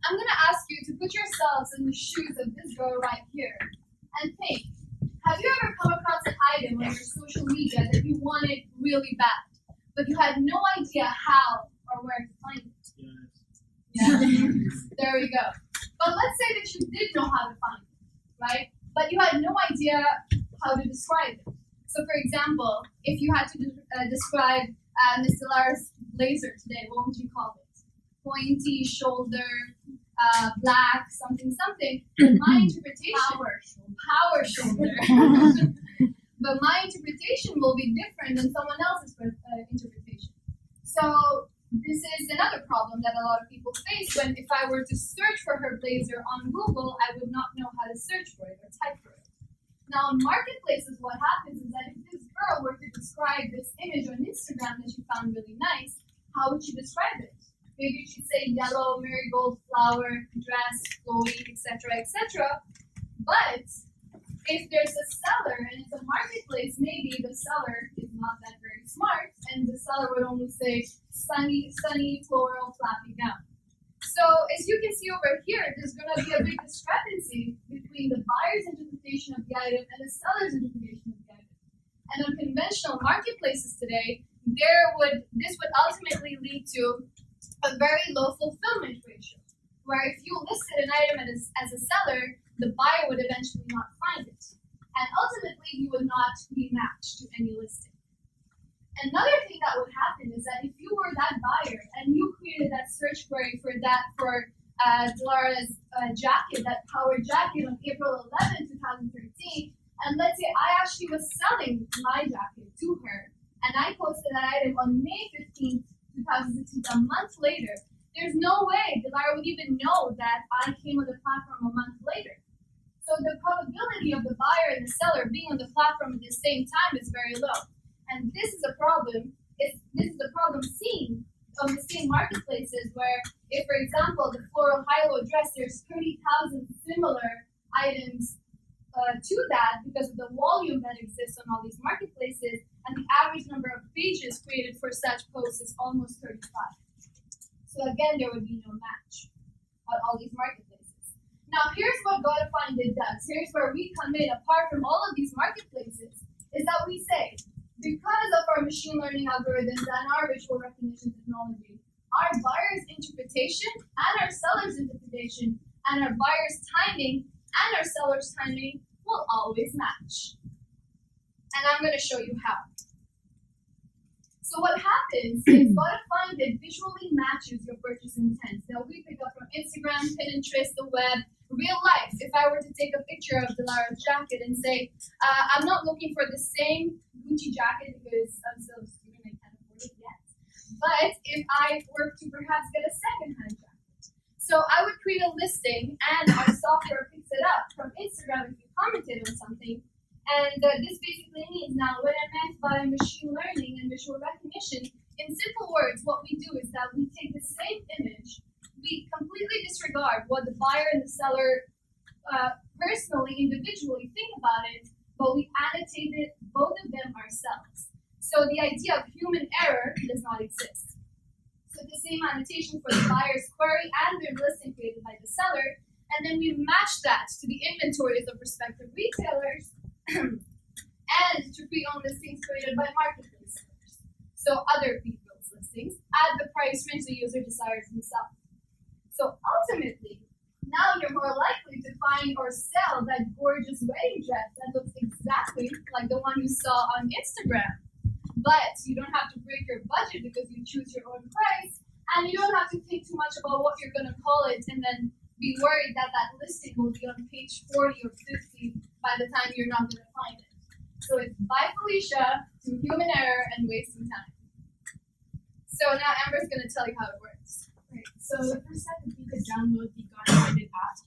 I'm going to ask you to put yourselves in the shoes of this girl right here and think, have you ever come across an item on your social media that you wanted really bad, but you had no idea how or where to find it? Yeah. There we go. But let's say that you did know how to find it, right? But you had no idea how to describe it. So, for example, if you had to describe Ms. Delara's blazer today, what would you call it? Pointy shoulder, black, something. But my interpretation, power shoulder. But my interpretation will be different than someone else's interpretation. So this is another problem that a lot of people face when if I were to search for her blazer on Google, I would not know how to search for it or type for it. Now, in marketplaces, what happens is that if this girl were to describe this image on Instagram that she found really nice, how would she describe it? Maybe she'd say yellow, marigold flower, dress, flowy, etc., etc. But if there's a seller and it's a marketplace, maybe the seller is not that very smart, and the seller would only say sunny, floral, flappy gown. So as you can see over here, there's going to be a big discrepancy between the buyer's interpretation of the item and the seller's interpretation of the item. And on conventional marketplaces today, this would ultimately lead to a very low fulfillment ratio, where if you listed an item as a seller, the buyer would eventually not find it. And ultimately, you would not be matched to any listing. Another thing that would happen is that if you were that buyer and you created that search query for Delara's jacket, that power jacket on April 11, 2013, and let's say I actually was selling my jacket to her, and I posted that item on May 15, 2016, a month later, there's no way Delara would even know that I came on the platform a month later. So the probability of the buyer and the seller being on the platform at the same time is very low. And this is a problem. This is a problem seen on the same marketplaces where, if, for example, the floral high-low dress, there's 30,000 similar items to that because of the volume that exists on all these marketplaces, and the average number of pages created for such posts is almost 35. So again, there would be no match on all these marketplaces. Now, here's what Gottafind.it does. Here's where we come in, apart from all of these marketplaces, is that we say, because of our machine learning algorithms and our visual recognition technology, our buyer's interpretation and our seller's interpretation and our buyer's timing and our seller's timing will always match. And I'm going to show you how. So what happens is Gottafind.it visually matches your purchase intent that we pick up from Instagram, Pinterest, the web, real life. If I were to take a picture of Delara's jacket and say, I'm not looking for the same Gucci jacket because I'm still a student, I can't afford it yet. But if I were to perhaps get a second-hand jacket, so I would create a listing and our software picks it up from Instagram if you commented on something. And this basically means now what I meant by machine learning and visual recognition, in simple words, what we do is that we take the same image, we completely disregard what the buyer and the seller personally, individually think about it, but we annotated both of them ourselves. So the idea of human error does not exist. So the same annotation for the buyer's query and the listing created by the seller, and then we match that to the inventories of respective retailers and to pre-owned listings created by marketplace sellers. So other people's listings at the price range the user desires himself. So ultimately, now you're more likely to find or sell that gorgeous wedding dress that looks exactly like the one you saw on Instagram. But you don't have to break your budget because you choose your own price, and you don't have to think too much about what you're going to call it and then be worried that that listing will be on page 40 or 50 by the time you're not going to find it. So it's by Felicia to human error and wasting time. So now Amber's going to tell you how it works. Right. So the first step would be to download the Gottafind.it app.